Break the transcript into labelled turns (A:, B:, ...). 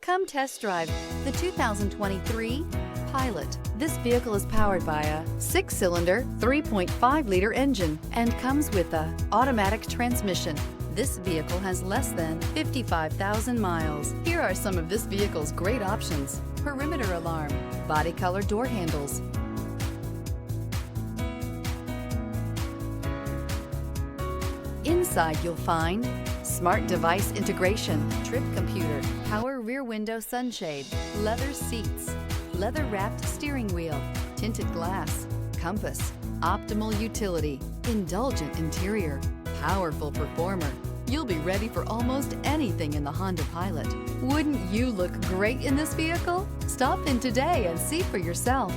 A: Come test drive the 2023 Pilot. This vehicle is powered by a 6-cylinder, 3.5-liter engine and comes with a automatic transmission. This vehicle has less than 55,000 miles. Here are some of this vehicle's great options: perimeter alarm, body color door handles, inside you'll find smart device integration, trip computer, power rear window sunshade, leather seats, leather-wrapped steering wheel, tinted glass, compass, optimal utility, indulgent interior, powerful performer. You'll be ready for almost anything in the Honda Pilot. Wouldn't you look great in this vehicle? Stop in today and see for yourself.